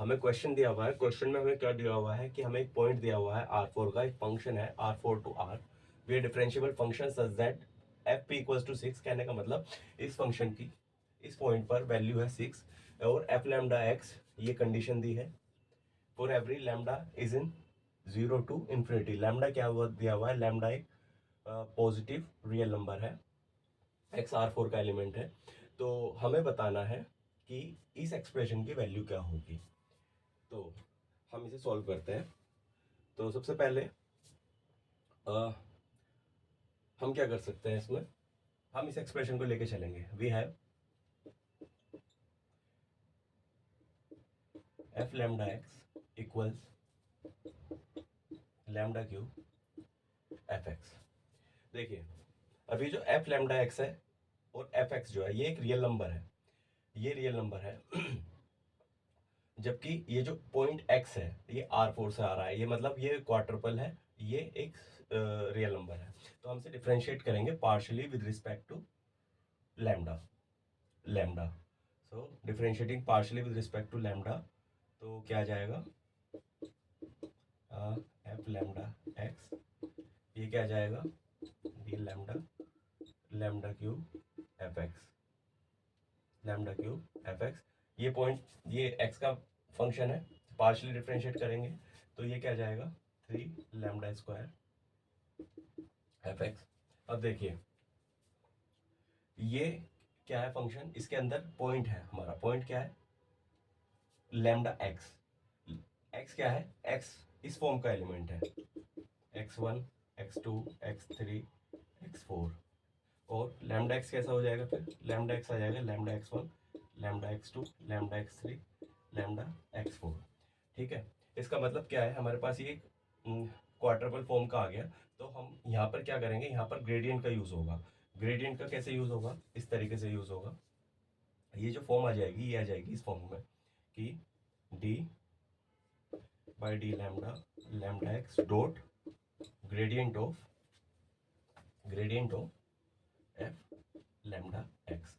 हमें क्वेश्चन दिया हुआ है, क्वेश्चन में हमें क्या दिया हुआ है कि हमें एक पॉइंट दिया हुआ है R4 का, एक फंक्शन है R4 to R, be differentiable function such that f p equals to 6। कहने का मतलब इस फंक्शन की इस पॉइंट पर वैल्यू है 6 और एफ लैम्डा एक्स, ये कंडीशन दी है for every lambda is in 0 to infinity. Lambda क्या हुआ दिया हुआ है, लैम्डा एक पॉजिटिव रियल नंबर है, एक्स R4 का एलिमेंट है। तो हमें बताना है कि इस एक्सप्रेशन की वैल्यू क्या होगी। तो हम इसे सॉल्व करते हैं। तो सबसे पहले हम क्या कर सकते हैं, इसमें हम इस एक्सप्रेशन को लेके चलेंगे। We have f lambda x equals lambda cube f x. देखिए, अभी जो एफ लैम्डा एक्स है और एफ एक्स जो है, ये एक रियल नंबर है, ये रियल नंबर है। जबकि ये जो पॉइंट एक्स है ये R4 से आ रहा है, ये मतलब ये क्वार्टरपल है, ये एक रियल नंबर है। तो हम इसे डिफ्रेंशिएट करेंगे partially with respect to lambda. Lambda, so differentiating partially with respect to lambda, तो क्या आ जाएगा, एफ लैम्डा एक्स, ये क्या आ जाएगा, D lambda lambda cube f x, lambda cube f x. ये पॉइंट, ये एक्स का फंक्शन है, पार्शियली डिफ्रेंशिएट करेंगे तो ये क्या जाएगा, 3 लैम्डा स्क्वायर एफ एक्स। अब देखिए, ये क्या है फंक्शन, इसके अंदर पॉइंट है, हमारा पॉइंट क्या है, लैम्डा एक्स। एक्स क्या है, एक्स इस फॉर्म का एलिमेंट है, x1 x2 x3 x4। और लैम्डा एक्स कैसा हो जाएगा, फिर लैम्डा एक्स आ जाएगा lambda x1 lambda x2 lambda x3 lambda x4। ठीक है, इसका मतलब क्या है, हमारे पास ये क्वार्टरपल फॉर्म का आ गया। तो हम यहाँ पर क्या करेंगे, यहाँ पर ग्रेडियंट का यूज़ होगा। ग्रेडियंट का कैसे यूज़ होगा, इस तरीके से यूज़ होगा। ये जो फॉर्म आ जाएगी, ये आ जाएगी इस फॉर्म में कि d by d lambda lambda x dot gradient of f lambda x,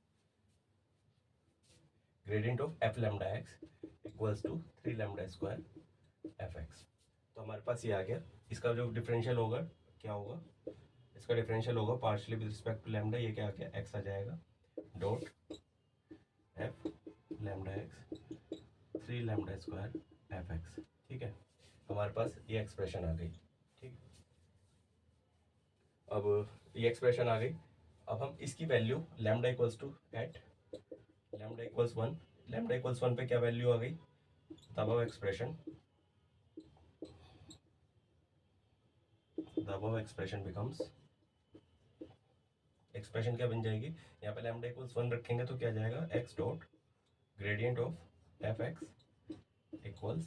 gradient of f lambda x equals to 3 lambda square f x. तो हमारे पास ये आ गया। इसका जो डिफरेंशियल होगा क्या होगा, इसका डिफरेंशियल होगा partially with respect to lambda, ये क्या आ गया, एक्स आ जाएगा dot f lambda x 3 lambda square f x. ठीक है, हमारे पास ये एक्सप्रेशन आ गई। ठीक, अब ये एक्सप्रेशन आ गई। अब हम इसकी value lambda equals to at lambda equals 1, lambda equals 1 पे क्या वैल्यू आ गई, तब अब expression the above expression becomes, expression क्या बन जाएगी, यहाँ पे लैम्डा इक्वल्स 1 रखेंगे तो क्या जाएगा, x dot gradient of F x equals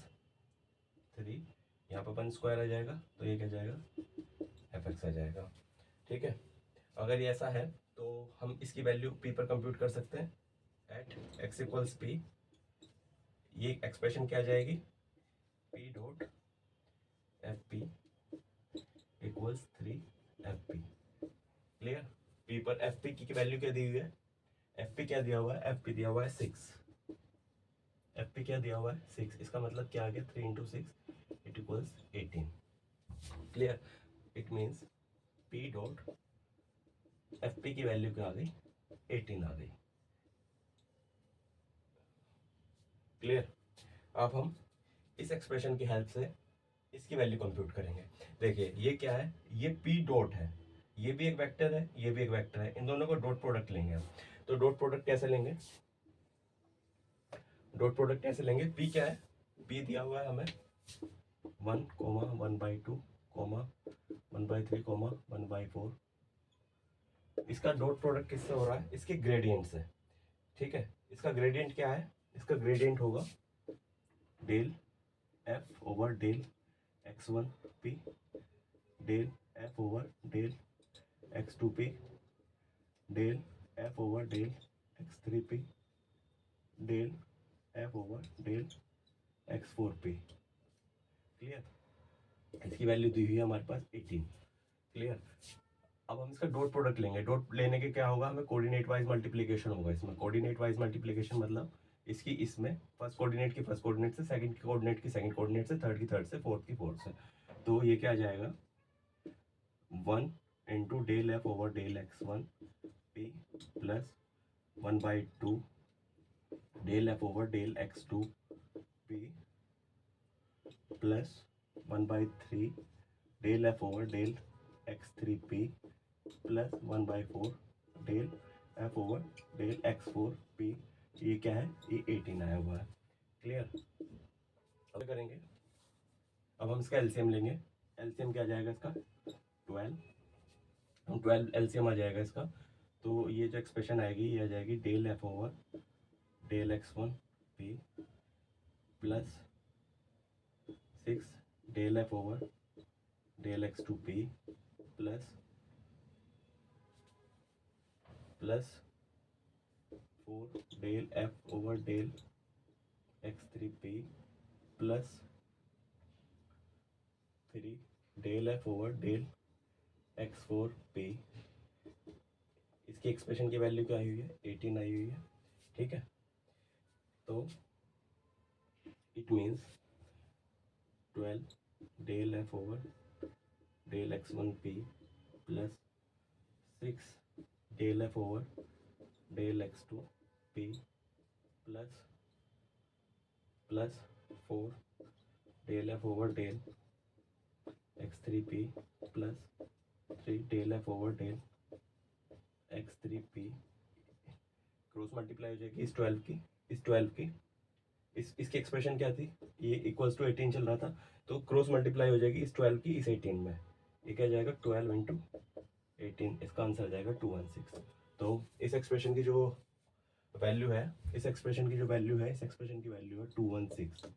3, यहाँ पे 1 स्क्वायर आ जाएगा तो ये क्या जाएगा, एफ एक्स आ जाएगा। ठीक है, अगर ये ऐसा है तो हम इसकी वैल्यू p पर कंप्यूट कर सकते हैं, एट x इक्वल्स p। ये एक्सप्रेशन क्या आ जाएगी, p dot F p equals 3 F P. Clear, P पर एफ पी की वैल्यू क्या दी हुई है, एफ पी क्या दिया हुआ है, एफ पी दिया हुआ है 6, एफ पी क्या दिया हुआ है 6, इसका मतलब क्या आ गया, 3 into 6 it equals 18। Clear, it means P dot F P की वैल्यू क्या आ गई, 18 आ गई। क्लियर, अब हम इस एक्सप्रेशन की हेल्प से इसकी वैल्यू कंप्यूट करेंगे। देखिए ये क्या है, ये पी डॉट है, ये भी एक वेक्टर है, ये भी एक वेक्टर है, इन दोनों को डॉट प्रोडक्ट लेंगे हम। तो डॉट प्रोडक्ट कैसे लेंगे, डॉट प्रोडक्ट कैसे लेंगे, पी क्या है, पी दिया हुआ है हमें 1 कोमा 1/2 कोमा 1/3 कोमा 1/4। इसका डॉट प्रोडक्ट किससे हो रहा है, इसके ग्रेडियंट से। ठीक है, इसका ग्रेडियंट क्या है, इसका ग्रेडियंट होगा del f over del x1 p del f over del x2 p del f over del x3 p del f over del x4 p। Clear, इसकी वैल्यू दी हुई है हमारे पास 18। क्लियर, अब हम इसका डॉट प्रोडक्ट लेंगे। डॉट लेने के क्या होगा, हमें कोऑर्डिनेट वाइज मल्टीप्लिकेशन होगा। इसमें कोऑर्डिनेट वाइज मल्टीप्लिकेशन मतलब इसकी इसमें फर्स्ट कोऑर्डिनेट की फर्स्ट कोऑर्डिनेट से, सेकंड कोऑर्डिनेट की सेकंड कोऑर्डिनेट से, थर्ड की थर्ड से, फोर्थ की फोर्थ से। तो ये क्या आ जाएगा 1 into del f over del x1 p plus 1/2 del f over del x2 p plus 1/3 del f over del x3 p plus 1/4 del f over del x4 p। ये क्या है, ये 18 आया हुआ है। क्लियर। अब करेंगे, अब हम इसका एलसीएम लेंगे। एलसीएम क्या आ जाएगा इसका 12, हम 12 एलसीएम आ जाएगा इसका। तो ये जो एक्सप्रेशन आएगी ये आ जाएगी del f over del x1 p plus 6 del f over del x2 p plus 4 del f over del x3 p plus 3 del f over del x4 p। इसकी एक्सप्रेशन की वैल्यू क्या आई हुई है 18 आई हुई है। ठीक है, तो it means 12 del f over del x1 p plus 6 del f over del x2 p plus 4 del f over del x3 p plus 3 del f over del x3 p। Cross multiply हो जाएगी इस 12 की, इस 12 की, इसकी expression क्या थी, ये इक्वल्स टू 18 चल रहा था, तो क्रॉस मल्टीप्लाई हो जाएगी इस 12 की इस 18 में। ये क्या जाएगा 12 इंटू 18, इसका आंसर आ जाएगा 216। तो इस एक्सप्रेशन की जो वैल्यू है, इस एक्सप्रेशन की जो वैल्यू है, इस एक्सप्रेशन की वैल्यू है 216।